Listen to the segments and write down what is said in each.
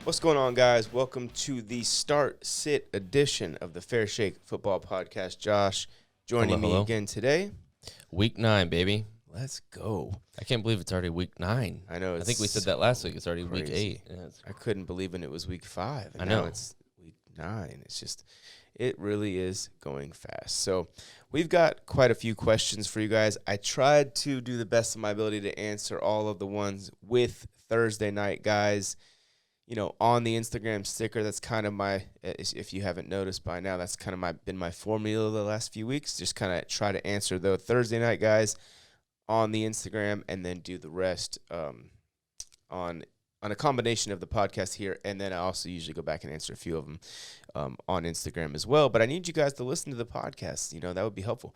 What's going on, guys? Welcome to the Start-Sit edition of the Fair Shake Football Podcast. Josh joining me again today. Week 9, baby. Let's go. I can't believe it's already week 9. I know. I think we said that last week. It's already crazy. week 8. Yeah, I couldn't believe when it was week 5. And I know. Now it's week 9. It's just, it really is going fast. So we've got quite a few questions for you guys. I tried to do the best of my ability to answer all of the ones with Thursday night guys. You know, on the Instagram sticker, that's kind of my, if you haven't noticed by now, that's kind of been my formula the last few weeks. Just kind of try to answer the Thursday night guys on the Instagram and then do the rest on a combination of the podcast here. And then I also usually go back and answer a few of them on Instagram as well. But I need you guys to listen to the podcast. You know, that would be helpful.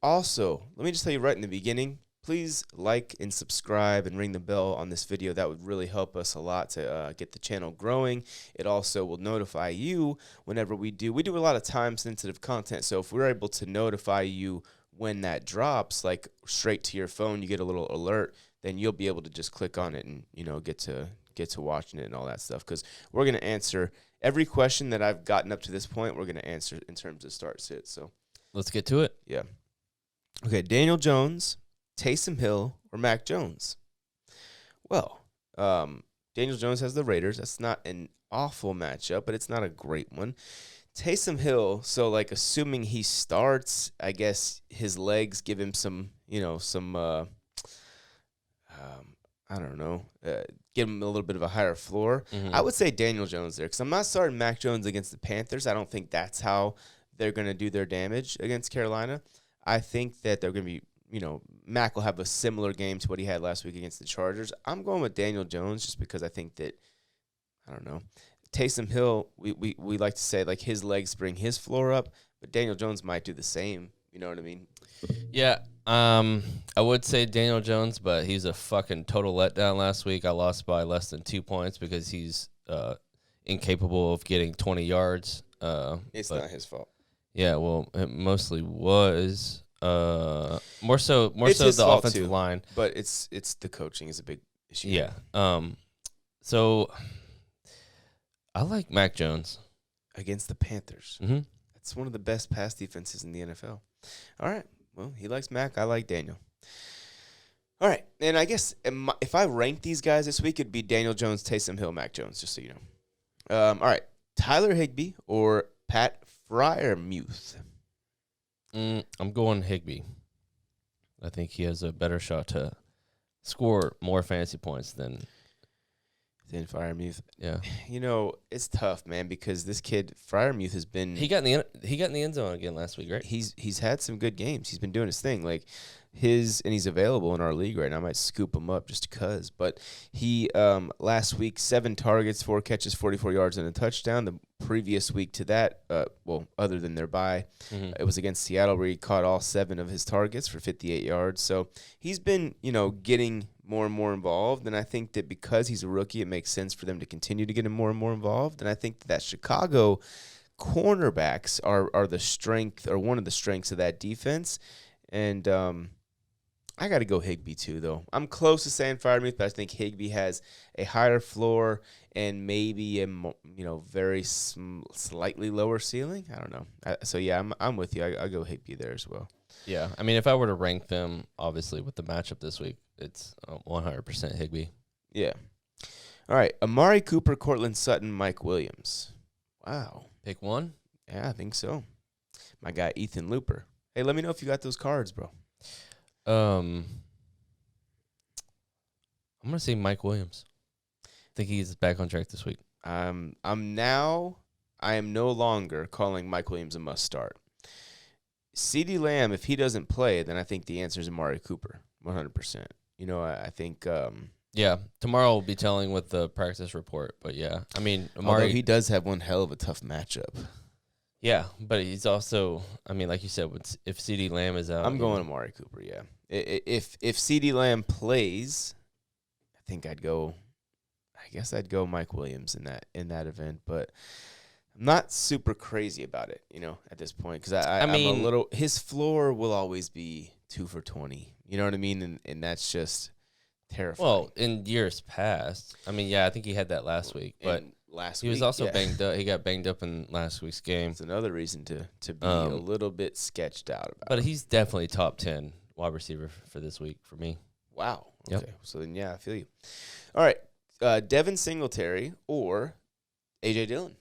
Also, let me just tell you right in the beginning, please like and subscribe and ring the bell on this video. That would really help us a lot to get the channel growing. It also will notify you whenever we do a lot of time-sensitive content. So if we're able to notify you when that drops, like straight to your phone, you get a little alert, then you'll be able to just click on it and, you know, get to watching it and all that stuff. Because we're going to answer every question that I've gotten up to this point. We're going to answer in terms of start-sit. So let's get to it. Yeah. Okay, Daniel Jones, Taysom Hill, or Mac Jones? Well, Daniel Jones has the Raiders. That's not an awful matchup, but it's not a great one. Taysom Hill, so, like, assuming he starts, I guess his legs give him some, I don't know, give him a little bit of a higher floor. Mm-hmm. I would say Daniel Jones there because I'm not starting Mac Jones against the Panthers. I don't think that's how they're going to do their damage against Carolina. I think that they're going to be, Mac will have a similar game to what he had last week against the Chargers. I'm going with Daniel Jones just because I think that, I don't know, Taysom Hill, we like to say, like, his legs bring his floor up, but Daniel Jones might do the same. You know what I mean? Yeah, I would say Daniel Jones, but he's a fucking total letdown last week. I lost by less than 2 points because he's incapable of getting 20 yards. It's not his fault. Yeah, well, it mostly was. More so the offensive line, but it's the coaching is a big issue. Yeah. So I like Mac Jones against the Panthers. Mm-hmm. That's one of the best pass defenses in the NFL. All right. Well, he likes Mac. I like Daniel. All right. And I guess if I rank these guys this week, it'd be Daniel Jones, Taysom Hill, Mac Jones, just so you know. All right. Tyler Higby or Pat Fryermuth? I'm going Higby. I think he has a better shot to score more fantasy points than Fryermuth. Yeah. You know, it's tough, man, because this kid Fryermuth has been he got in the end zone again last week, right? He's had some good games. He's been doing his thing. Like and he's available in our league right now. I might scoop him up just because. But he last week 7 targets, 4 catches, 44 yards and a touchdown. The previous week to that, other than their bye, it was against Seattle where he caught all 7 of his targets for 58 yards. So he's been, getting more and more involved, and I think that because he's a rookie, it makes sense for them to continue to get him more and more involved. And I think that Chicago cornerbacks are the strength or one of the strengths of that defense. And I got to go Higby too, though. I'm close to saying Fryermuth, but I think Higby has a higher floor and maybe a very slightly lower ceiling. I don't know. So yeah, I'm with you. I go Higby there as well. Yeah, I mean, if I were to rank them, obviously with the matchup this week, it's 100% Higby. Yeah. All right, Amari Cooper, Cortland, Sutton, Mike Williams. Wow. Pick one? Yeah, I think so. My guy Ethan Looper. Hey, let me know if you got those cards, bro. I'm gonna say Mike Williams. I think he's back on track this week. I am no longer calling Mike Williams a must start. CeeDee Lamb, if he doesn't play, then I think the answer is Amari Cooper, 100%. I think. Yeah, tomorrow will be telling with the practice report, but yeah, I mean, Amari. Although he does have one hell of a tough matchup. Yeah, but he's also, I mean, like you said, if CeeDee Lamb is out, I'm going Amari Cooper. Yeah, if CeeDee Lamb plays, I guess I'd go Mike Williams in that event, but I'm not super crazy about it, at this point, because I'm a little. His floor will always be 2 for 20. You know what I mean? And that's just terrifying. Well, in years past, I mean, yeah, I think he had that last week, but he was also banged up. He got banged up in last week's game. It's another reason to be a little bit sketched out about. But he's definitely top 10 wide receiver for this week for me. Wow. Yep. Okay. So then, yeah, I feel you. All right. Devin Singletary or A.J. Dillon.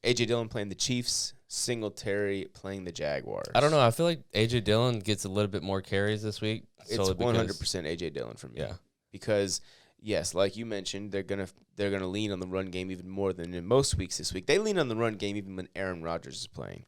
A.J. Dillon playing the Chiefs. Singletary playing the Jaguars. I don't know. I feel like A.J. Dillon gets a little bit more carries this week. It's 100% A.J. Dillon for me. Yeah. Because, yes, like you mentioned, they're gonna lean on the run game even more than in most weeks this week. They lean on the run game even when Aaron Rodgers is playing.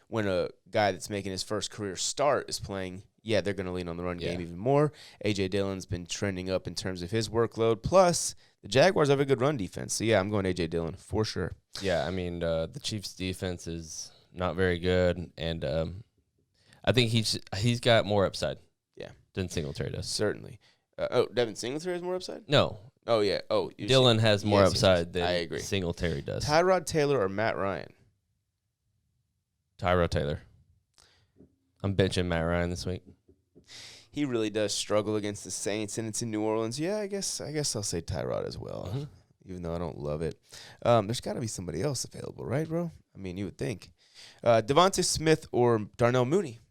When a guy that's making his first career start is playing, yeah, they're going to lean on the run game even more. A.J. Dillon's been trending up in terms of his workload. Plus, the Jaguars have a good run defense. So, yeah, I'm going A.J. Dillon for sure. Yeah, I mean, the Chiefs' defense is not very good, and I think he's got more upside than Singletary does. Certainly. Devin Singletary has more upside? No. Oh, yeah. Dillon has more upside than I agree. Singletary does. Tyrod Taylor or Matt Ryan? Tyrod Taylor. I'm benching Matt Ryan this week. He really does struggle against the Saints, and it's in New Orleans. Yeah, I guess I'll say Tyrod as well, even though I don't love it. There's got to be somebody else available, right, bro? I mean, you would think. Davonte Smith or Darnell Mooney?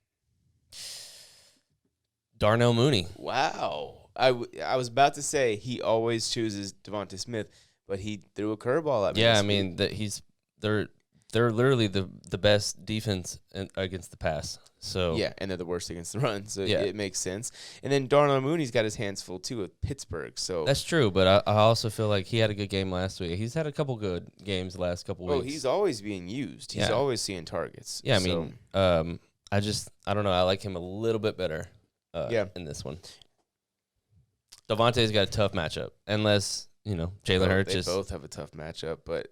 Darnell Mooney. Wow. I was about to say he always chooses Davonte Smith, but he threw a curveball at me. Yeah, I mean, they're literally the best defense against the pass. So yeah, and they're the worst against the run, so it makes sense. And then Darnell Mooney's got his hands full too with Pittsburgh. So that's true, but I also feel like he had a good game last week. He's had a couple good games the last couple weeks. Oh, he's always being used. He's always seeing targets. Yeah, I mean, I don't know. I like him a little bit better. In this one, Davonte's got a tough matchup, unless Jalen Hurts. They both have a tough matchup, but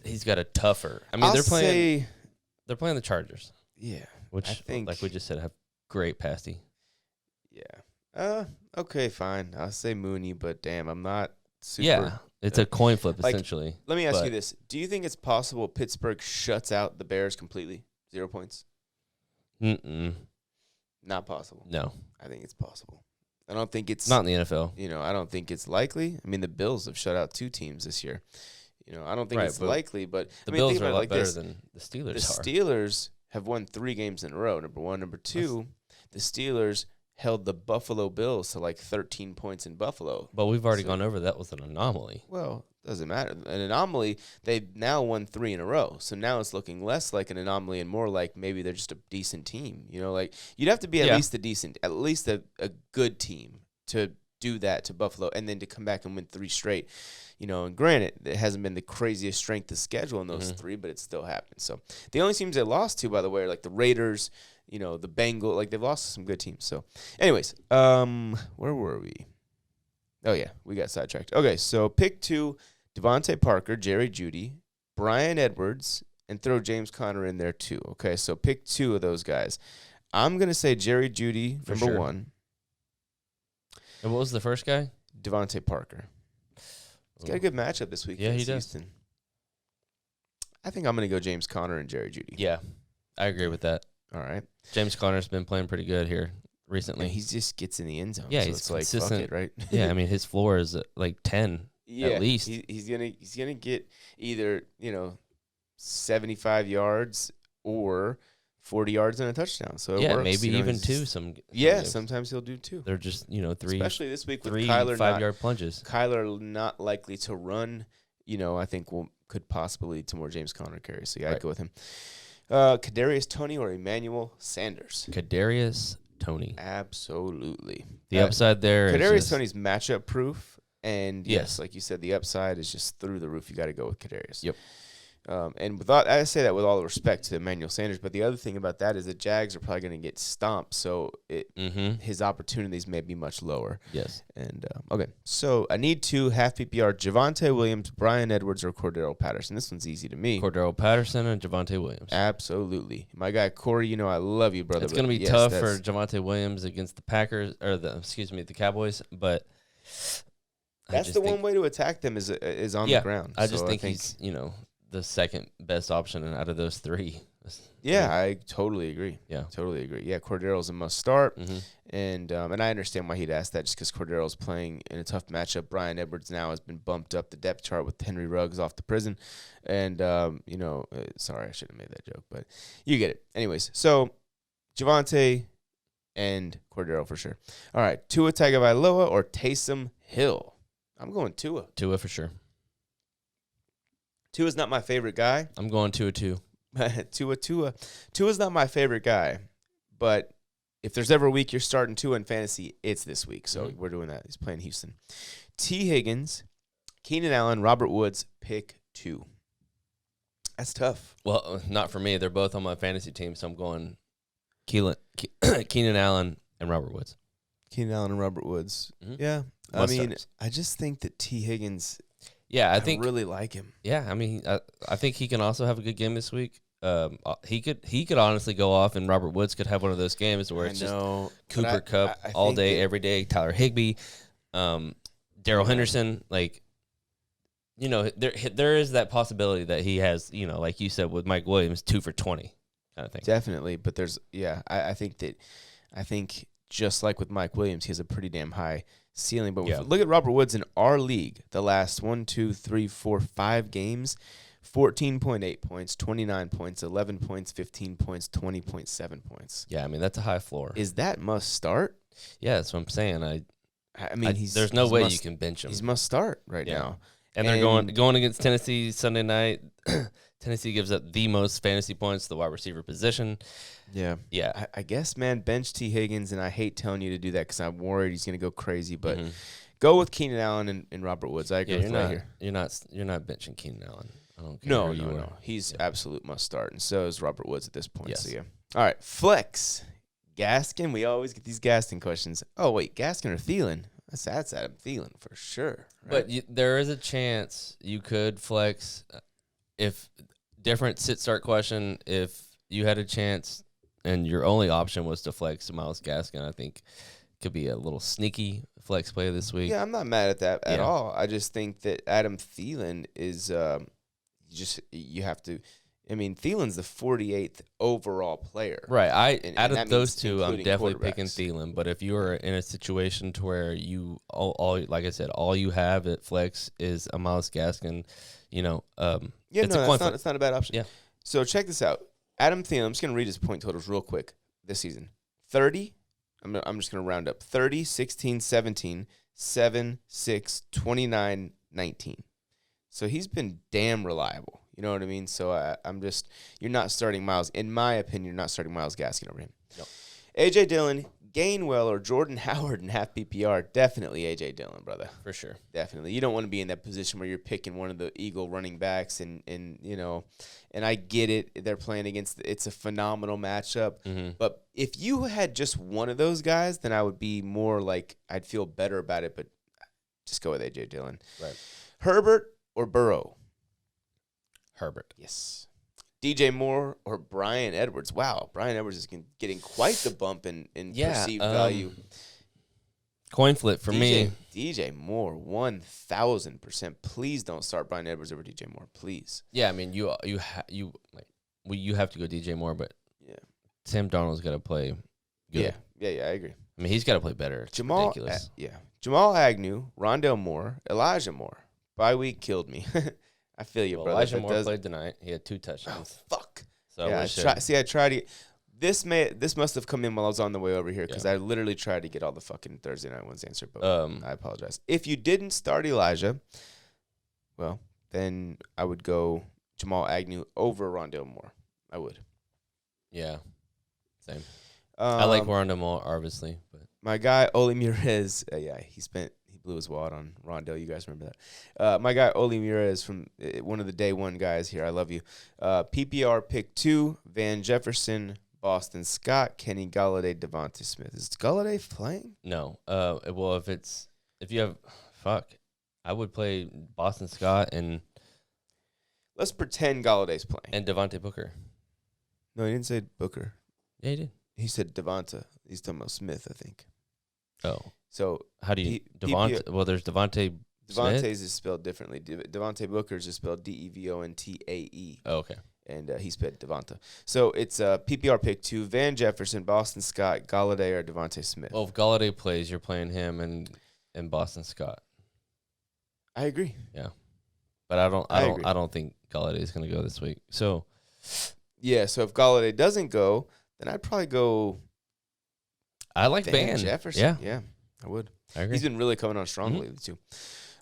he's got a tougher. I mean, they're playing the Chargers. Yeah, which I think, like we just said, have great pass D. Yeah. Okay, fine. I'll say Mooney, but damn, I'm not super. Yeah, it's a coin flip essentially. Let me ask you this: do you think it's possible Pittsburgh shuts out the Bears completely? 0 points? Not possible. No. I think it's possible. I don't think it's not in the NFL. I don't think it's likely. I mean, the Bills have shut out 2 teams this year. I don't think it's likely, but the Bills are a lot better than the Steelers are. The Steelers have won 3 games in a row. Number 1, number 2, the Steelers held the Buffalo Bills to like 13 points in Buffalo. But we've already gone over that was an anomaly. Well, doesn't matter. An anomaly, they've now won 3 in a row. So now it's looking less like an anomaly and more like maybe they're just a decent team. Like you'd have to be at least a good team to do that to Buffalo and then to come back and win 3 straight. And granted, it hasn't been the craziest strength of schedule in those 3, but it still happened. So the only teams they lost to, by the way, are like the Raiders, the Bengals. Like they've lost to some good teams. So anyways, where were we? Oh, yeah, we got sidetracked. Okay, so pick 2, Devontae Parker, Jerry Jeudy, Bryan Edwards, and throw James Conner in there too. Okay, so pick 2 of those guys. I'm going to say Jerry Jeudy, number 1. And what was the first guy? Devontae Parker. He's got a good matchup this week. Yeah, he does. Houston. I think I'm going to go James Conner and Jerry Jeudy. Yeah, I agree with that. All right. James Conner's been playing pretty good here recently. And he just gets in the end zone. Yeah, so he's it's consistent, like, fuck it, right? Yeah, I mean, his floor is like 10 at least. He's gonna get either 75 yards or 40 yards and a touchdown. So it works. Maybe even 2. Some sometimes he'll do 2. They're just 3, especially this week with 3 Kyler 5-yard plunges. Kyler not likely to run. I think could possibly lead to more James Conner carries. So I'd go with him. Kadarius Toney or Emmanuel Sanders? Kadarius Toney. Absolutely. The upside there. Kadarius Toney's matchup proof, and yes, like you said, the upside is just through the roof. You got to go with Kadarius. Yep. And I say that with all respect to Emmanuel Sanders, but the other thing about that is the Jags are probably going to get stomped, so his opportunities may be much lower. Yes. And okay, so I need 2 half PPR: Javonte Williams, Bryan Edwards, or Cordero Patterson. This one's easy to me. Cordero Patterson and Javonte Williams. Absolutely, my guy Corey. I love you, brother. It's going to be tough for Javonte Williams against the Packers the Cowboys, but that's the one way to attack them is on the ground. I just think he's the second best option out of those 3. Yeah, I totally agree. Yeah, totally agree. Yeah, Cordero's a must start, And I understand why he'd ask that just because Cordero's playing in a tough matchup. Brian Edwards now has been bumped up the depth chart with Henry Ruggs off to prison. And, sorry, I shouldn't have made that joke, but you get it. Anyways, so Javonte and Cordero for sure. All right, Tua Tagovailoa or Taysom Hill? I'm going Tua. Tua for sure. Tua's not my favorite guy. I'm going Tua too. Tua's not my favorite guy, but if there's ever a week you're starting Tua in fantasy, it's this week. So we're doing that. He's playing Houston. T. Higgins, Keenan Allen, Robert Woods, pick 2. That's tough. Well, not for me. They're both on my fantasy team, so I'm going Keenan Allen and Robert Woods. Keenan Allen and Robert Woods. Mm-hmm. Yeah. Must I just think that T. Higgins, I I think really like him. Yeah, I mean, I think he can also have a good game this week. He could honestly go off, and Robert Woods could have one of those games where it's just Cooper Kupp all day, every day. Tyler Higby, Daryl Henderson, there is that possibility that he has, like you said with Mike Williams, 2 for 20 kind of thing. Definitely, but I think just like with Mike Williams, he has a pretty damn high ceiling. But look at Robert Woods in our league, the last 5 games. 14.8 points, 29 points, 11 points, 15 points, 20.7 points. Yeah, I mean, that's a high floor. Is that must start? Yeah, that's what I'm saying. I mean, there's no way you can bench him. He's must start right now. And they're going against Tennessee Sunday night. Tennessee gives up the most fantasy points to the wide receiver position. Yeah. Yeah. I guess, man, bench T. Higgins, and I hate telling you to do that because I'm worried he's going to go crazy, but go with Keenan Allen and Robert Woods. I agree with you here. You're not benching Keenan Allen. I don't care. No. He's absolute must start, and so is Robert Woods at this point. Yes. So, yeah. All right, flex. Gaskin. We always get these Gaskin questions. Oh, wait, Gaskin or Thielen? That's Adam Thielen for sure. Right? But there is a chance you could flex if different sit-start question. If you had a chance and your only option was to flex Myles Gaskin, I think could be a little sneaky flex play this week. Yeah, I'm not mad at that at all. I just think that Adam Thielen is you have to. I mean, Thielen's the 48th overall player. Right. Out of those two, I'm definitely picking quarterbacks. Thielen. But if you are in a situation to where you like I said, all you have at flex is a Myles Gaskin, it's not a bad option. Yeah. So check this out. Adam Thielen, I'm just going to read his point totals real quick this season. 30, I'm just going to round up. 30, 16, 17, 7, 6, 29, 19. So he's been damn reliable. You know what I mean? So you're not starting Myles. In my opinion, you're not starting Myles Gaskin over him. Nope. A.J. Dillon, Gainwell, or Jordan Howard in half PPR, definitely A.J. Dillon, brother. For sure. Definitely. You don't want to be in that position where you're picking one of the Eagle running backs and I get it. They're playing against – it's a phenomenal matchup. Mm-hmm. But if you had just one of those guys, then I would be more like – I'd feel better about it, but just go with A.J. Dillon. Right. Herbert or Burrow? Herbert. Yes. DJ Moore or Brian Edwards? Wow, Brian Edwards is getting quite the bump in perceived value. Coin flip for me. DJ Moore, 1,000%. Please don't start Brian Edwards over DJ Moore, please. Yeah, I mean you have to go DJ Moore, but Sam Darnold's got to play good. Yeah, I agree. I mean he's got to play better. It's ridiculous. Jamal Agnew, Rondale Moore, Elijah Moore. Bye week killed me. I feel you, brother. Elijah Moore played tonight. He had 2 touchdowns. Oh, fuck. So yeah, I tried to. This must have come in while I was on the way over here because I literally tried to get all the fucking Thursday night ones answered, but I apologize. If you didn't start Elijah, well, then I would go Jamal Agnew over Rondale Moore. I would. Yeah, same. I like Rondale Moore, obviously, but my guy Oli Murez, he blew his wad on Rondale. You guys remember that? My guy Oli Murez from one of the day one guys here. I love you. PPR pick 2, Van Jefferson, Boston Scott, Kenny Golladay, Davonte Smith. Is Golladay playing? No. Well, I would play Boston Scott and let's pretend Galladay's playing. And Devontae Booker. No, he didn't say Booker. Yeah, he did. He said Devonta. He's talking about Smith, I think. Oh. So how do you Devontae? Well, there's Devontae. Devontae's is spelled differently. Devontae Booker's is spelled Devontae. Oh, okay. and he sped Devonta. So it's PPR pick 2, Van Jefferson, Boston Scott, Galladay, or Davonte Smith. Well, if Galladay plays, you're playing him and Boston Scott. I agree. Yeah, but I agree. don't think Galladay is going to go this week. So yeah, so if Galladay doesn't go, then I'd probably go. I like Van Van Jefferson. Yeah, I would. I agree. He's been really coming on strong lately too.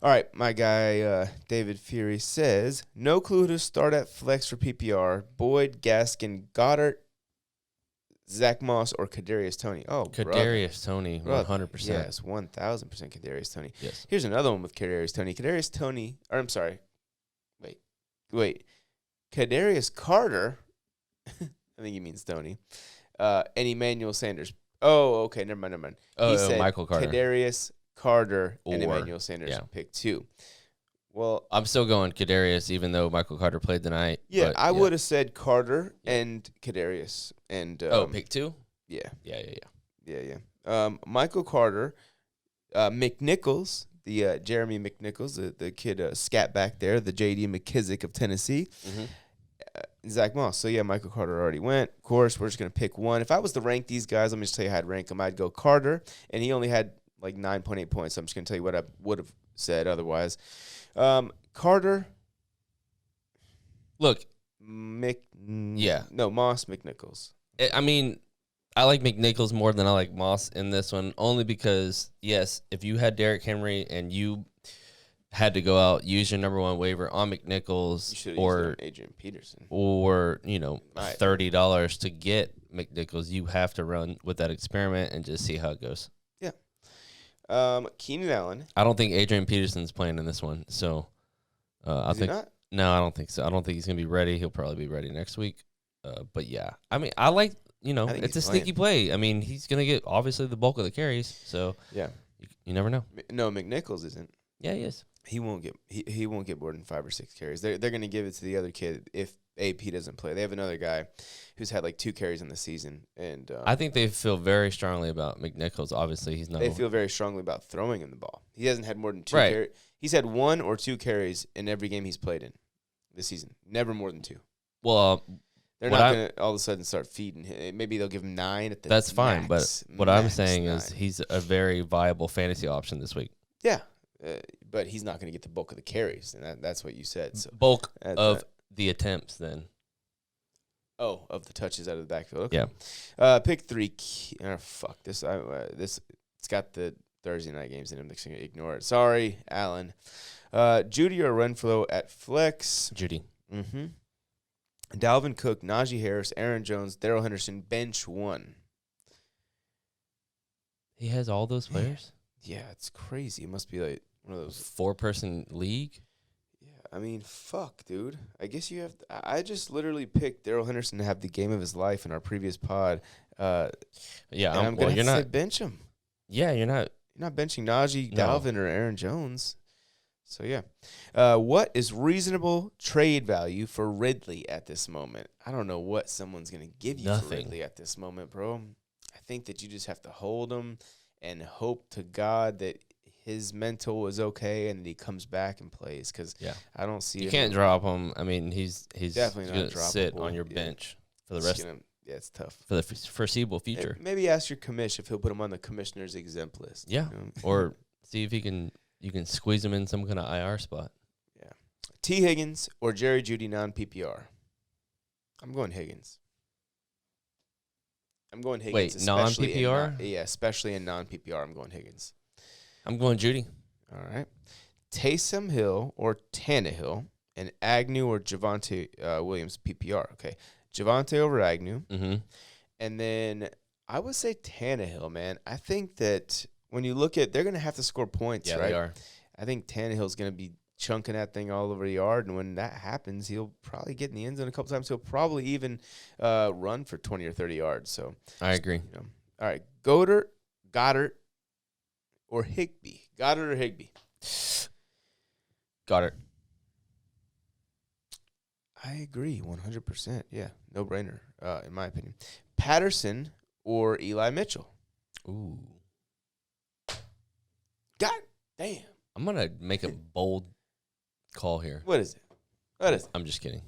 All right, my guy David Fury says no clue who to start at flex for PPR: Boyd, Gaskin, Goddard, Zach Moss, or Kadarius Toney. Oh, Kadarius Toney, 100%. Yes, 1,000% Kadarius Toney. Yes. Here's another one with Kadarius Toney. Kadarius Toney, or I'm sorry, wait, Kadarius Carter. I think he means Toney. And Emmanuel Sanders. Oh, okay, never mind. He said Michael Carter. Kadarius Carter and Or- Emmanuel Sanders yeah. pick 2. Well, I'm still going Kadarius, even though Michael Carter played tonight. yeah, but, I would have said Carter and Kadarius. And pick 2? Yeah. Yeah. Michael Carter, McNichols, the Jeremy McNichols, the kid scat back there, the J.D. McKissick of Tennessee. Mm-hmm. Zach Moss. So, yeah, Michael Carter already went. Of course, we're just going to pick one. If I was to rank these guys, let me just tell you how I'd rank them. I'd go Carter, and he only had like 9.8 points. So I'm just going to tell you what I would have said otherwise. Carter. Look. Moss, McNichols. I mean, I like McNichols more than I like Moss in this one, only because, yes, if you had Derrick Henry and you had to go out, use your number 1 waiver on McNichols or Adrian Peterson or, $30 to get McNichols, you have to run with that experiment and just see how it goes. Yeah. Keenan Allen. I don't think Adrian Peterson's playing in this one, so I think not? No, I don't think so. I don't think he's going to be ready. He'll probably be ready next week. But yeah, I mean, I like, it's a sneaky play. I mean, he's going to get obviously the bulk of the carries, so yeah, you never know. No, McNichols isn't. Yeah, he is. He won't get more than 5 or 6 carries. They're going to give it to the other kid if AP doesn't play. They have another guy who's had like 2 carries in the season, and I think they feel very strongly about McNichols. Obviously, he's not. They feel very strongly about throwing him the ball. He hasn't had more than 2 Right. carries. He's had 1 or 2 carries in every game he's played in this season. Never more than 2. Well, they're not going to all of a sudden start feeding him. Maybe they'll give him 9 at the That's fine, max, but what I'm saying 9. is he's a very viable fantasy option this week. Yeah, but he's not going to get the bulk of the carries, and that's what you said. So Bulk of the attempts, then. Oh, of the touches out of the backfield. Okay. Yeah. Pick 3. Fuck this. It's got the Thursday night games in him. I'm just going to ignore it. Sorry, Alan. Judy or Renfro at flex. Judy. Mm-hmm. Dalvin Cook, Najee Harris, Aaron Jones, Daryl Henderson, bench 1. He has all those players? Yeah, it's crazy. It must be like one of those 4-person league? Yeah, I mean, fuck, dude. I guess you have I just literally picked Daryl Henderson to have the game of his life in our previous pod. Yeah, I'm going to say bench him. Yeah, you're not. You're not benching Najee, No. Dalvin, or Aaron Jones. So, yeah. What is reasonable trade value for Ridley at this moment? I don't know what someone's going to give you for Nothing. Ridley at this moment, bro. I think that you just have to hold him and hope to God that his mental is okay and that he comes back and plays, because I don't see You him. can't drop him. I mean, he's Definitely not going to sit droppable. on your Yeah. bench for the rest Yeah, it's tough. for the foreseeable future. Maybe ask your commish if he'll put him on the commissioner's exempt list. Yeah, you know? or see if you can squeeze him in some kind of IR spot. Yeah. T. Higgins or Jerry Jeudy non-PPR? I'm going Higgins. Wait, non-PPR? Especially in non-PPR, I'm going Higgins. I'm going Judy. All right. Taysom Hill or Tannehill, and Agnew or Javonte Williams PPR. Okay. Javonte over Agnew. Mm-hmm. And then I would say Tannehill, man. I think that when you look at, they're going to have to score points, Yeah, right? they are. I think Tannehill's going to be chunking that thing all over the yard, and when that happens, he'll probably get in the end zone a couple times. He'll probably even run for 20 or 30 yards. So I agree. All right, Goddard, or Higby. Goddard or Higby? Goddard. I agree 100%. Yeah, no brainer, in my opinion. Patterson or Eli Mitchell? Ooh. God damn. I'm going to make a bold call here. What is it? I'm just kidding.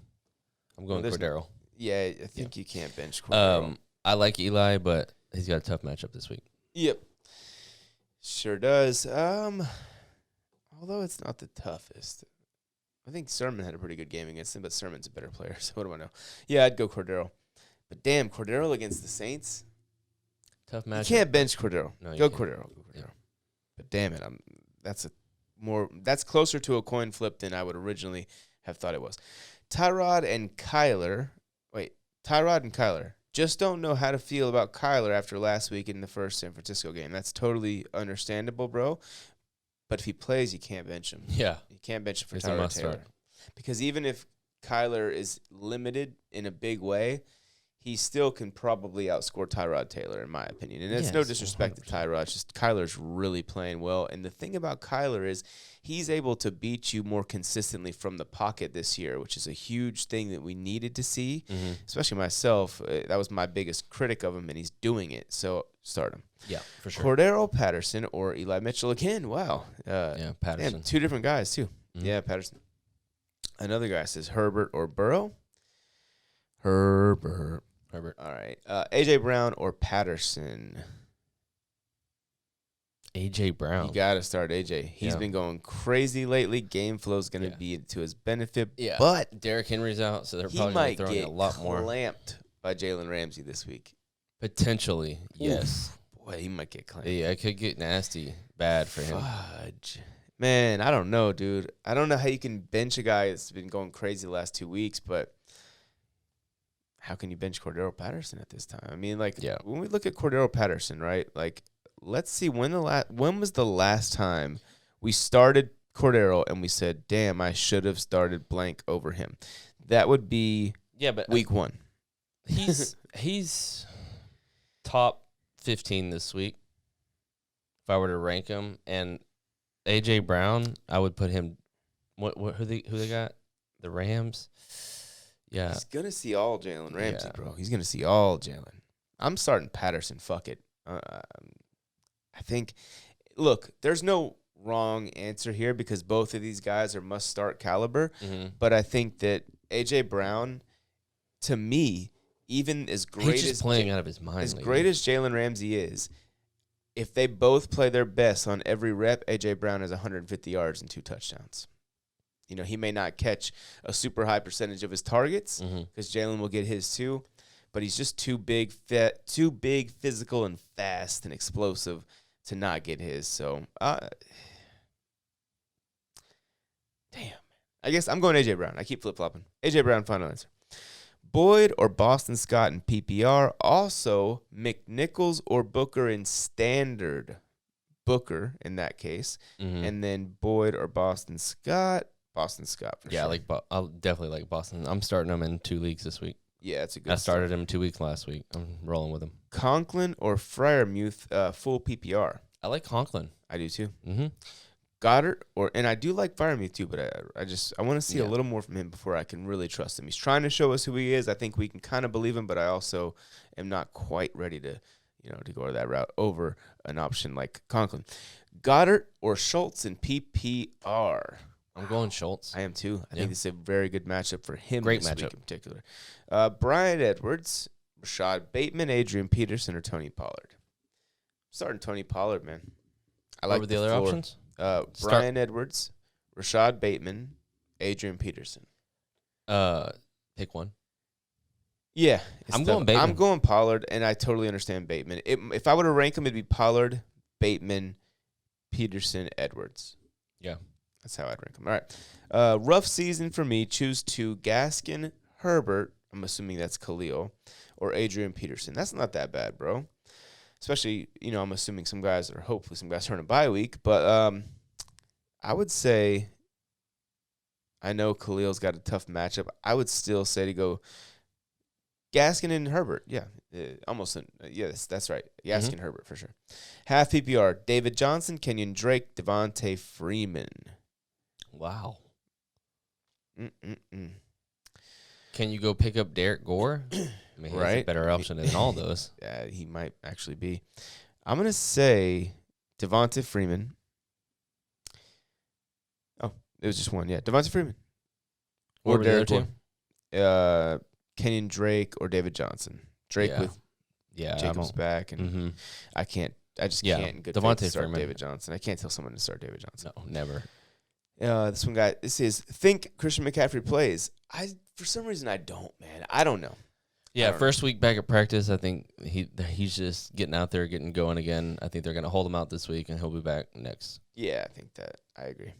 I'm going Cordero. Yeah, I think you can't bench Cordero. I like Eli, but he's got a tough matchup this week. Yep. Sure does. Although it's not the toughest. I think Sermon had a pretty good game against him, but Sermon's a better player, so what do I know? Yeah, I'd go Cordero. But damn, Cordero against the Saints? Tough matchup. You can't bench Cordero. No, Go can't. Cordero. Yeah. But damn it, that's closer to a coin flip than I would originally have thought it was. Tyrod and Kyler. Just don't know how to feel about Kyler after last week in the first San Francisco game. That's totally understandable, bro. But if he plays, you can't bench him. Yeah. You can't bench him for It's a Tyrod must Taylor. start. Because even if Kyler is limited in a big way, he still can probably outscore Tyrod Taylor, in my opinion. And it's no Yes, disrespect to 100%. Tyrod. It's just Kyler's really playing well. And the thing about Kyler is he's able to beat you more consistently from the pocket this year, which is a huge thing that we needed to see, especially myself. That was my biggest critic of him, and he's doing it. So start him. Yeah, for sure. Cordero Patterson or Eli Mitchell again. Wow. Patterson. Man, two different guys, too. Mm-hmm. Yeah, Patterson. Another guy says Herbert or Burrow. Herbert. All right. A.J. Brown or Patterson? A.J. Brown. You got to start A.J. He's been going crazy lately. Game flow is going to be to his benefit. Yeah. But Derrick Henry's out, so they're he probably might throwing get a lot more. clamped by Jalen Ramsey this week. Potentially, yes. Oof. Boy, he might get clamped. Yeah, it could get nasty, bad for him. Fudge. Man, I don't know, dude. I don't know how you can bench a guy that's been going crazy the last 2 weeks, but how can you bench Cordero Patterson at this time? I mean, when we look at Cordero Patterson, right? Like, let's see when was the last time we started Cordero and we said, "Damn, I should have started blank over him." That would be but week 1. He's top 15 this week if I were to rank him. And A.J. Brown, I would put him. Who they got? The Rams. Yeah, He's gonna see all Jalen Ramsey, Yeah. bro. He's gonna see all Jalen. I'm starting Patterson. Fuck it. I think. Look, there's no wrong answer here because both of these guys are must-start caliber. But I think that A.J. Brown, to me, even as great he's just as playing out of his mind. as lately. great as Jalen Ramsey is, if they both play their best on every rep, A.J. Brown has 150 yards and 2 touchdowns. You know, he may not catch a super high percentage of his targets because Jalen will get his too, but he's just too big, physical, and fast and explosive to not get his. So, damn. I guess I'm going A.J. Brown. I keep flip-flopping. A.J. Brown, final answer. Boyd or Boston Scott in PPR. Also, McNichols or Booker in standard. Booker in that case. And then Boyd or Boston Scott. Boston Scott for sure. I'll definitely like Boston. I'm starting him in 2 leagues this week. Yeah, it's a good I started him 2 weeks last week. I'm rolling with him. Conklin or Fryermuth full PPR. I like Conklin. I do too. Mm-hmm. Goddard and I do like Fryermuth too, but I want to see a little more from him before I can really trust him. He's trying to show us who he is. I think we can kind of believe him, but I also am not quite ready to go that route over an option like Conklin. Goddard or Schultz in PPR. I'm going Schultz. I am too. I think this is a very good matchup for him. Great this matchup week in particular. Brian Edwards, Rashad Bateman, Adrian Peterson, or Tony Pollard. I'm starting Tony Pollard, man. I like What were the other floor. options? Brian Edwards, Rashad Bateman, Adrian Peterson. Pick one. Yeah, I'm going Bateman. I'm going Pollard, and I totally understand Bateman. If I were to rank them, it'd be Pollard, Bateman, Peterson, Edwards. Yeah. That's how I'd rank them. All right. Rough season for me. Choose 2. Gaskin, Herbert. I'm assuming that's Khalil. Or Adrian Peterson. That's not that bad, bro. Especially, I'm assuming hopefully some guys are on a bye week. But I would say, I know Khalil's got a tough matchup. I would still say to go Gaskin and Herbert. Yeah. Almost. Yes, that's right. Gaskin, Herbert for sure. Half PPR. David Johnson, Kenyon Drake, Devontae Freeman. Wow. Mm-mm-mm. Can you go pick up Derek Gore? I mean, he's a better option than all those. Yeah, he might actually be. I'm going to say Devontae Freeman. Oh, it was just one. Yeah, Devontae Freeman. What Or were the Derek other Gore. Kenyon Drake or David Johnson. Drake with Jacobs back, and I just can't in good faith to start David Johnson. I can't tell someone to start David Johnson. No, never. This is think Christian McCaffrey plays. For some reason I don't, man. I don't know. Yeah, first week back at practice, I think he's just getting out there, getting going again. I think they're going to hold him out this week, and he'll be back next. Yeah, I think that. I agree.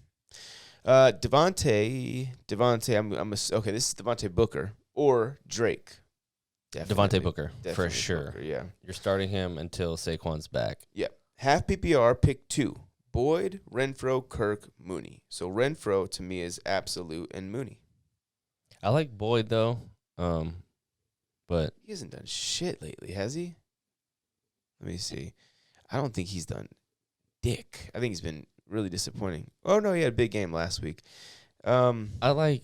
Devontae. Okay, this is Devontae Booker or Drake. Devontae Booker, for sure. Booker, yeah. You're starting him until Saquon's back. Yep. Half PPR, pick 2. Boyd, Renfro, Kirk, Mooney. So Renfro, to me, is absolute, and Mooney. I like Boyd, though. But he hasn't done shit lately, has he? Let me see. I don't think he's done dick. I think he's been really disappointing. Oh, no, he had a big game last week. I'm going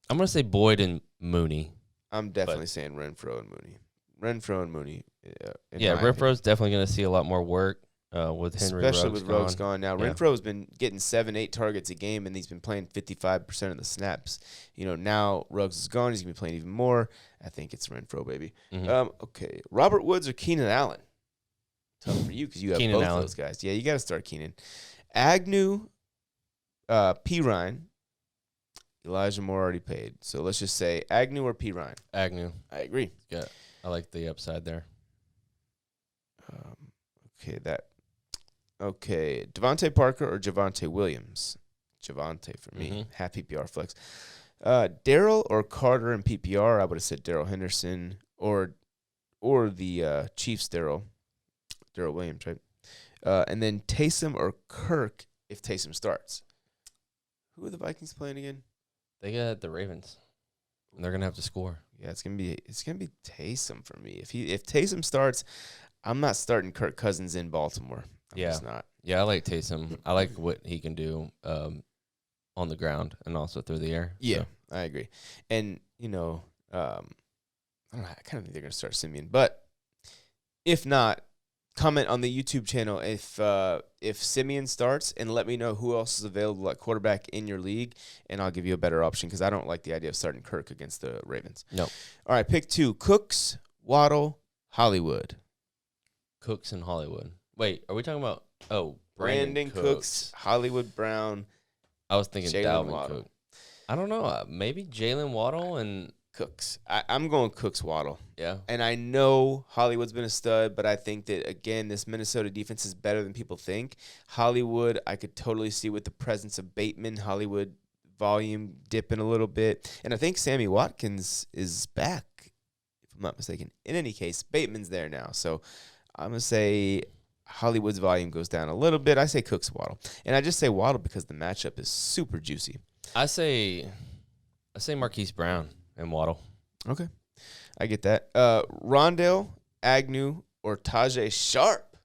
to say Boyd and Mooney. I'm definitely saying Renfro and Mooney. Renfro's definitely going to see a lot more work with Henry, especially with Ruggs gone now. Yeah. Renfro's been getting 7-8 targets a game, and he's been playing 55% of the snaps. Now Ruggs is gone. He's going to be playing even more. I think it's Renfro, baby. Okay, Robert Woods or Keenan Allen? Tough for you because you have Keenan both Allen. those guys. Yeah, you got to start Keenan. Agnew, P. Ryan. Elijah Moore already paid. So let's just say Agnew or P. Ryan. Agnew. I agree. Yeah, I like the upside there. Okay, Devontae Parker or Javonte Williams? Javonte for me. Half PPR flex. Daryl or Carter in PPR? I would have said Daryl Henderson or the Chiefs Daryl Williams, right? And then Taysom or Kirk if Taysom starts. Who are the Vikings playing again? They got the Ravens. And they're gonna have to score. Yeah, it's gonna be Taysom for me. If Taysom starts, I'm not starting Kirk Cousins in Baltimore. I'm just not. Yeah, I like Taysom. I like what he can do on the ground and also through the air. Yeah, so. I agree. And I don't know. I kind of think they're gonna start Simeon, but if not, comment on the YouTube channel if Simeon starts and let me know who else is available at quarterback in your league, and I'll give you a better option because I don't like the idea of starting Kirk against the Ravens. No. All right, pick 2. Cooks, Waddle, Hollywood. Cooks and Hollywood. Wait, are we talking about Brandon Cooks, Hollywood Brown? I was thinking Dalvin Waddle. Cook. I don't know. Maybe Jalen Waddle and Cooks. I'm going Cooks Waddle. Yeah. And I know Hollywood's been a stud, but I think that, again, this Minnesota defense is better than people think. Hollywood, I could totally see with the presence of Bateman, Hollywood volume dipping a little bit. And I think Sammy Watkins is back, if I'm not mistaken. In any case, Bateman's there now. So I'm going to say Hollywood's volume goes down a little bit. I say Cooks Waddle. And I just say Waddle because the matchup is super juicy. I say Marquise Brown and Waddle. Okay. I get that. Rondale, Agnew, or Tajay Sharp?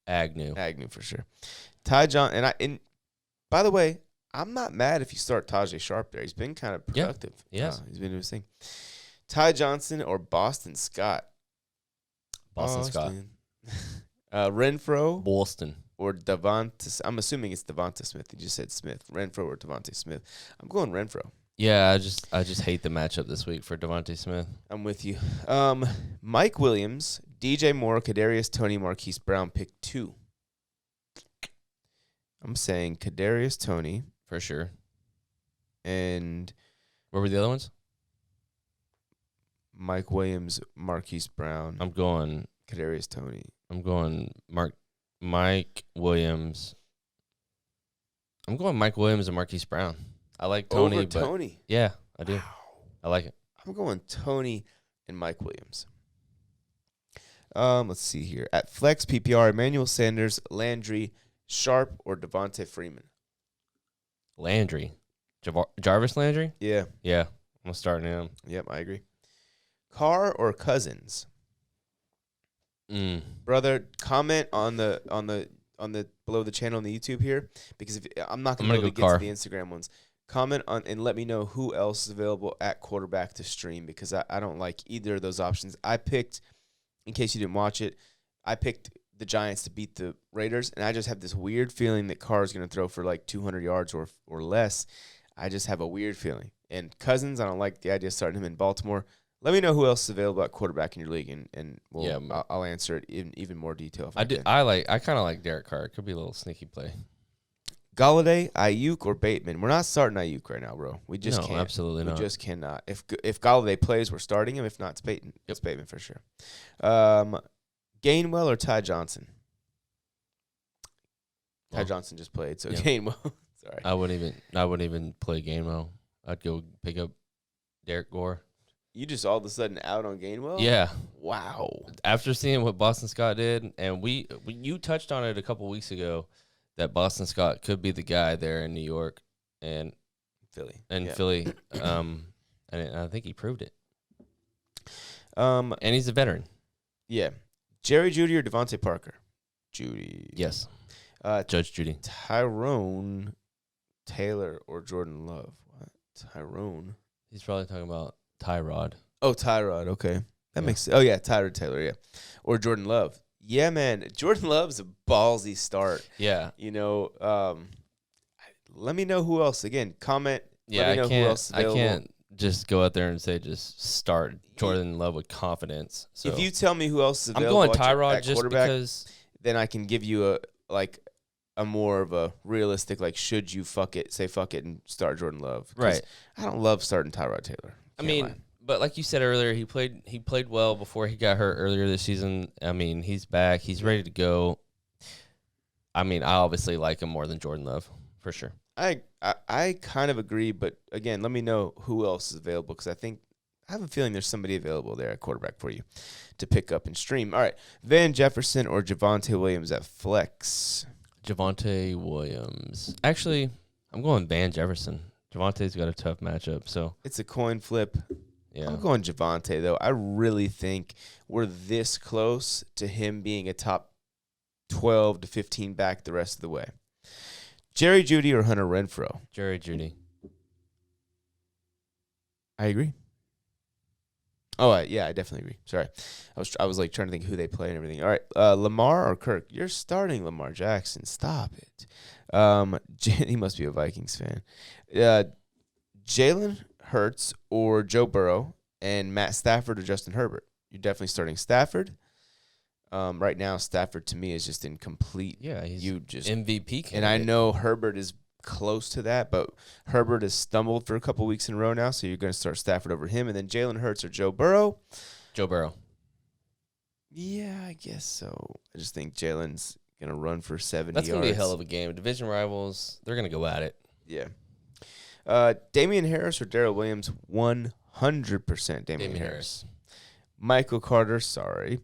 Agnew for sure. Ty John and by the way, I'm not mad if you start Tajay Sharp there. He's been kind of productive. Yes. He's been doing his thing. Ty Johnson or Boston Scott? Scott. Renfro. Boston. Or Davonte. I'm assuming it's Davonte Smith. You just said Smith. Renfro or Davonte Smith. I'm going Renfro. Yeah, I just hate the matchup this week for Davonte Smith. I'm with you. Mike Williams, DJ Moore, Kadarius Toney, Marquise Brown, pick 2. I'm saying Kadarius Toney. For sure. And what were the other ones? Mike Williams, Marquise Brown. I'm going Kadarius Toney. I'm going Mike Williams. I'm going Mike Williams and Marquise Brown. I like Toney. Over Toney? Yeah, I do. Wow. I like it. I'm going Toney and Mike Williams. Let's see here. At flex PPR, Emmanuel Sanders, Landry, Sharp, or Devontae Freeman? Landry. Jarvis Landry? Yeah. Yeah, I'm starting him. Yep, I agree. Carr or Cousins? Brother, comment on the below the channel on the YouTube here, because I'm not going to be able to get to the Instagram ones. Comment on and let me know who else is available at quarterback to stream, because I don't like either of those options. I picked, in case you didn't watch it, I picked the Giants to beat the Raiders, and I just have this weird feeling that Carr is going to throw for like 200 yards or less. I just have a weird feeling. And Cousins, I don't like the idea of starting him in Baltimore. Let me know who else is available at quarterback in your league, and I'll answer it in even more detail. If I can. I kind of like Derek Carr. It could be a little sneaky play. Galladay, Ayuk, or Bateman. We're not starting Ayuk right now, bro. We just can't. Absolutely not. We just cannot. If Galladay plays, we're starting him. If not, it's Bateman. It's Bateman for sure. Gainwell or Ty Johnson? Ty Johnson just played, so Gainwell. Sorry. I wouldn't even play Gainwell. I'd go pick up Derek Gore. You just all of a sudden out on Gainwell? Yeah. Wow. After seeing what Boston Scott did, and you touched on it a couple weeks ago, that Boston Scott could be the guy there in New York and Philly. Philly. And I think he proved it. And he's a veteran. Yeah. Jerry Jeudy or Devontae Parker? Jeudy. Yes. Judge Judy. Tyrone Taylor or Jordan Love? What? Tyrone. He's probably talking about Tyrod. Oh, Tyrod. Okay. That makes sense. Oh, yeah. Tyrod Taylor, yeah. Or Jordan Love. Yeah, man. Jordan Love's a ballsy start. Yeah. Let me know who else. Again, comment. Yeah, let me know who else is available. I can't just go out there and say just start Jordan Love with confidence. So if you tell me who else is available, I'm going Tyrod just because. Then I can give you a more of a realistic, should you say fuck it and start Jordan Love. Right. I don't love starting Tyrod Taylor. But like you said earlier, he played well before he got hurt earlier this season. He's back. He's ready to go. I obviously like him more than Jordan Love, for sure. I kind of agree, but again, let me know who else is available because I have a feeling there's somebody available there at quarterback for you to pick up and stream. All right, Van Jefferson or Javonte Williams at flex? Javonte Williams. Actually, I'm going Van Jefferson. Javonte's got a tough matchup, so it's a coin flip. Yeah. I'm going Javonte, though. I really think we're this close to him being a top 12 to 15 back the rest of the way. Jerry Jeudy or Hunter Renfrow? Jerry Jeudy. I agree. Oh, yeah, I definitely agree. Sorry. I was trying to think who they play and everything. All right, Lamar or Kirk? You're starting Lamar Jackson. Stop it. He must be a Vikings fan. Jalen Hurts or Joe Burrow, and Matt Stafford or Justin Herbert? You're definitely starting Stafford. Right now, Stafford to me is just incomplete. Yeah, he's MVP candidate. And I know Herbert is close to that, but Herbert has stumbled for a couple weeks in a row now, so you're going to start Stafford over him. And then Jalen Hurts or Joe Burrow? Joe Burrow. Yeah, I guess so. I just think Jalen's going to run for 70 That's yards. That's going to be a hell of a game. Division rivals, they're going to go at it. Yeah. Damian Harris or Daryl Williams? 100% Damian Harris. Michael Carter, sorry.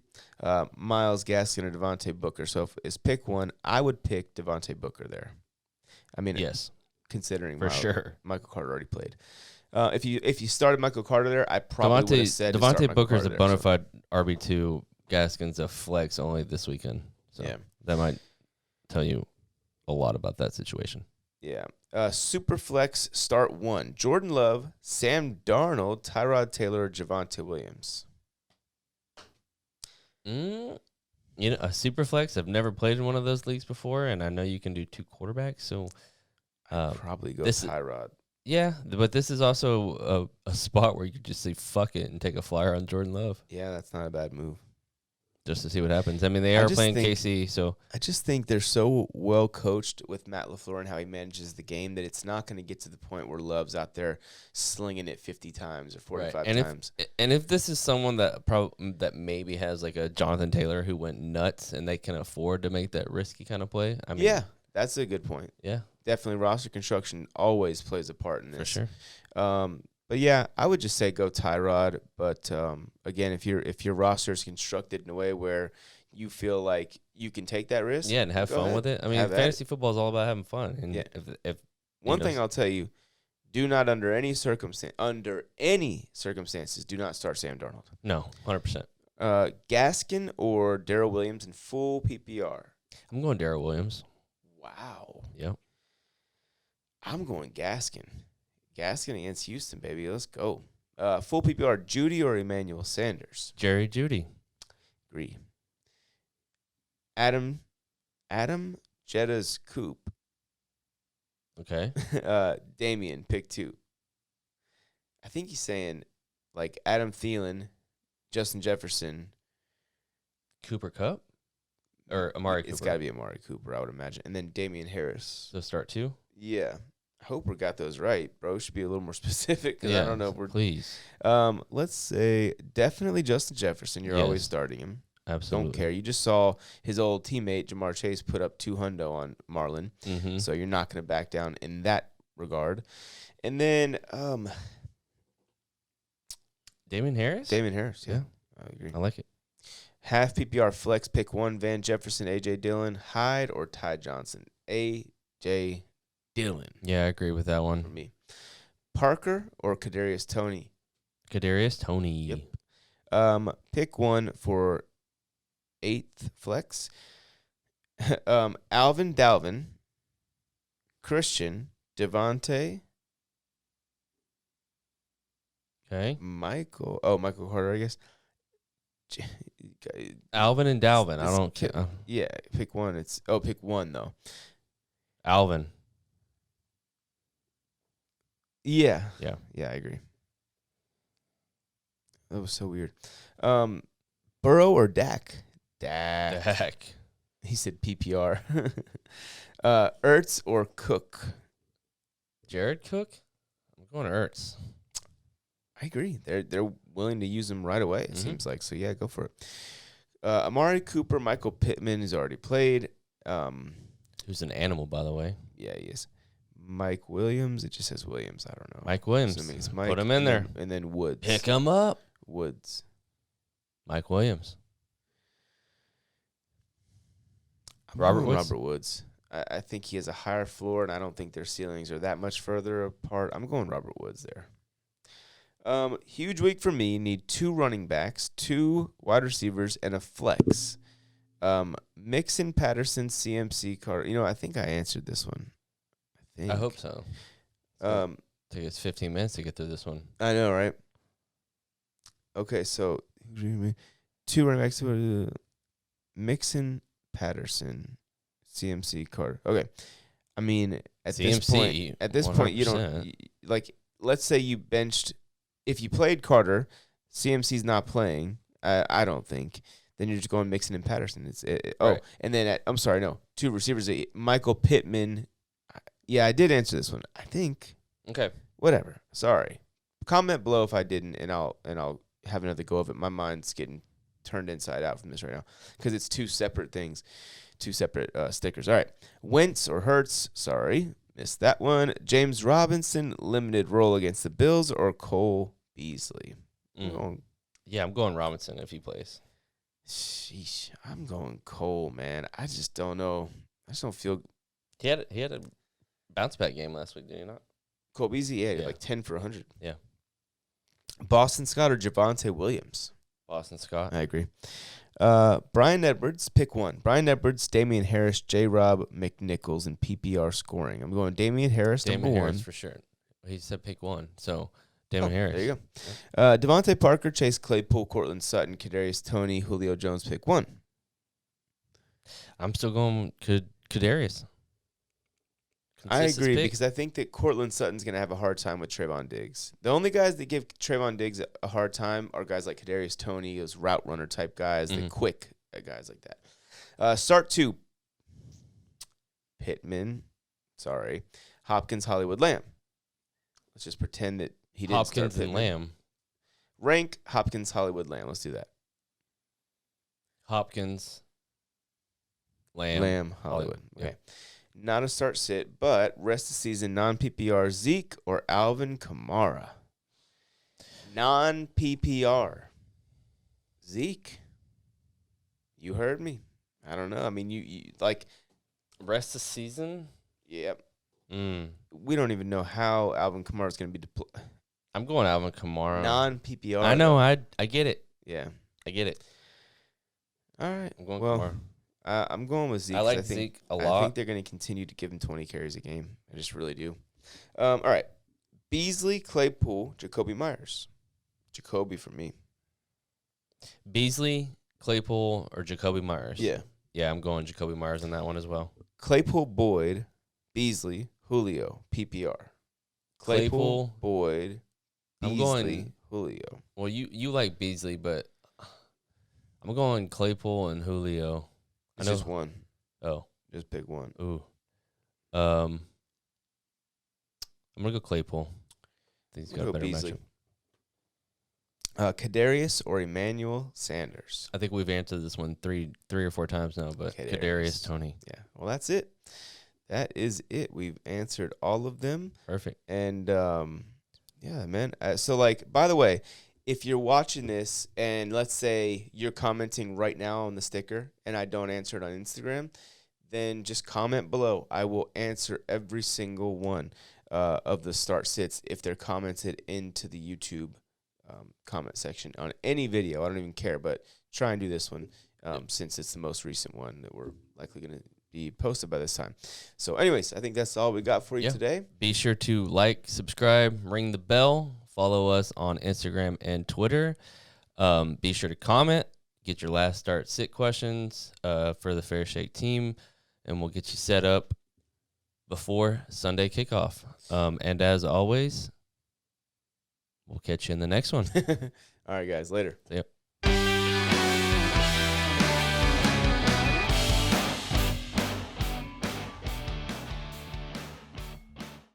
Myles Gaskin or Devontae Booker. So if it's pick one, I would pick Devontae Booker there. Yes. Considering sure. Michael Carter already played. If you started Michael Carter there, I probably would have said Devontae Booker's a bona fide RB2. Gaskin's a flex only this weekend. So that might tell you a lot about that situation. Yeah. Super flex start one. Jordan Love, Sam Darnold, Tyrod Taylor, or Javonte Williams. A super flex. I've never played in one of those leagues before, and I know you can do two quarterbacks. So I'd probably go Tyrod. Yeah, but this is also a spot where you could just say fuck it and take a flyer on Jordan Love. Yeah, that's not a bad move. Just to see what happens. They are playing KC, so I just think they're so well coached with Matt LaFleur and how he manages the game that it's not going to get to the point where Love's out there slinging it 50 times or 45 times. If this is someone that maybe has like a Jonathan Taylor who went nuts and they can afford to make that risky kind of play, yeah, that's a good point. Yeah, definitely roster construction always plays a part in this. For sure. But yeah, I would just say go Tyrod. But again, if your roster is constructed in a way where you feel like you can take that risk, and have fun with it. Fantasy football is all about having fun. And if one thing I'll tell you, do not under any circumstances, do not start Sam Darnold. No, 100%. Gaskin or Daryl Williams in full PPR. I'm going Daryl Williams. Wow. Yep. I'm going Gaskin. Gaskin against Houston, baby. Let's go. Full PPR, Jeudy or Emmanuel Sanders? Jerry Jeudy. Agree. Adam Jetta's Coop. Okay. Damian, pick 2. I think he's saying like Adam Thielen, Justin Jefferson. Cooper Kupp? Or Amari Cooper? It's got to be Amari Cooper, I would imagine. And then Damian Harris. So start 2? Yeah. I hope we got those right, bro. Should be a little more specific because I don't know if we're. Please. Let's say definitely Justin Jefferson. You're always starting him. Absolutely. Don't care. You just saw his old teammate Jamar Chase put up 200 on Marlon, so you're not going to back down in that regard. And then Damian Harris? Damian Harris, yeah. I agree. I like it. Half PPR flex, pick 1, Van Jefferson, A.J. Dillon, Hyde, or Ty Johnson. A.J. Dillon. Yeah, I agree with that For one. me. Parker or Kadarius Toney? Kadarius Toney. Yep. Pick 1 for 8th flex. Alvin Dalvin, Christian, Devontae, Okay. Michael Carter, I guess. Alvin and Dalvin. I This don't kid- care. Yeah, pick 1. Pick 1 though. Alvin. Yeah. Yeah. Yeah, I agree. That was so weird. Burrow or Dak? Dak. Heck. He said PPR. Ertz or Cook? Jared Cook? I'm going to Ertz. I agree. They're willing to use him right away, it seems like. So, yeah, go for it. Amari Cooper, Michael Pittman has already played. Who's an animal, by the way. Yeah, he is. Mike Williams. It just says Williams. I don't know. Mike Williams. Assuming it's Mike. Put him in there. And then Woods. Pick him up. Woods. Mike Williams. I'm Robert going Woods? Robert Woods. I think he has a higher floor, and I don't think their ceilings are that much further apart. I'm going Robert Woods there. Huge week for me. Need 2 running backs, 2 wide receivers, and a flex. Mixon, Patterson, CMC, Carter. I think I answered this one. I hope so. Take us 15 minutes to get through this one. I know, right? Okay, so 2 running backs, Mixon, Patterson, CMC, Carter. Okay, I mean at CMC, this point, you don't 100%. like. Let's say you benched. If you played Carter, CMC's not playing. I don't think. Then you're just going Mixon and Patterson. Right. And then I'm sorry, no, 2 receivers. Michael Pittman. Yeah, I did answer this one. I think. Okay. Whatever. Sorry. Comment below if I didn't, and I'll have another go of it. My mind's getting turned inside out from this right now because it's 2 separate things, 2 separate stickers. All right. Wentz or Hurts. Sorry, missed that one. James Robinson, limited role against the Bills, or Cole Beasley. Yeah, I'm going Robinson if he plays. Sheesh. I'm going Cole, man. I just don't know. I just don't feel. He had a bounce back game last week, did he not? Cole Beasley, yeah. Yeah. Like 10 for 100. Yeah. Boston Scott or Javonte Williams. Boston Scott. I agree. Brian Edwards, pick 1. Brian Edwards, Damian Harris, J-Rob, McNichols, and PPR scoring. I'm going Damian Harris, Damian number Harris 1. for sure. He said pick 1, so Damian Harris. There you go. Devontae Parker, Chase Claypool, Cortland Sutton, Kadarius Toney, Julio Jones, pick 1. I'm still going Kadarius. I Consistent agree pick. because I think that Cortland Sutton's going to have a hard time with Trayvon Diggs. The only guys that give Trayvon Diggs a hard time are guys like Kadarius Toney, those route runner type guys, the quick guys like that. Start 2. Pittman, Hopkins, Hollywood, Lamb. Let's just pretend that he didn't Hopkins start and Pittman. Lamb. Rank Hopkins, Hollywood, Lamb. Let's do that. Hopkins, Lamb, Hollywood. Yeah. Okay. Not a start sit, but rest of season non-PPR Zeke or Alvin Kamara. Non-PPR. Zeke. You heard me. I don't know. I mean, you like. Rest of season? Yep. Mm. We don't even know how Alvin Kamara is going to be deployed. I'm going Alvin Kamara. Non-PPR. I know. I get it. Yeah. I get it. All right. I'm going well, Kamara. I'm going with Zeke. I like think, Zeke a I lot. think they're going to continue to give him 20 carries a game. I just really do. All right. Beasley, Claypool, Jacoby Myers. Jacoby for me. Beasley, Claypool, or Jacoby Myers? Yeah. Yeah, I'm going Jacoby Myers on that one as well. Claypool, Boyd, Beasley, Julio, PPR. Claypool. Boyd, I'm Beasley, going- Julio. Well, you like Beasley, but I'm going Claypool and Julio. It's just one. Oh, Just pick one. ooh. I'm gonna go Claypool. I think he's got a better Beasley. matchup. Kadarius or Emmanuel Sanders? I think we've answered this one three or four times now, but Kadarius Toney. Yeah. Well, that's it. That is it. We've answered all of them. Perfect. And yeah, man. So, like, by the way, if you're watching this and let's say you're commenting right now on the sticker and I don't answer it on Instagram, then just comment below. I will answer every single one of the start sits if they're commented into the YouTube comment section on any video. I don't even care, but try and do this one since it's the most recent one that we're likely going to be posted by this time. So anyways, I think that's all we got for you today. Be sure to like, subscribe, ring the bell, follow us on Instagram and Twitter. Be sure to comment, get your last start sit questions for the Fair Shake team, and we'll get you set up before Sunday kickoff. And as always, we'll catch you in the next one. All right, guys, later. Yep.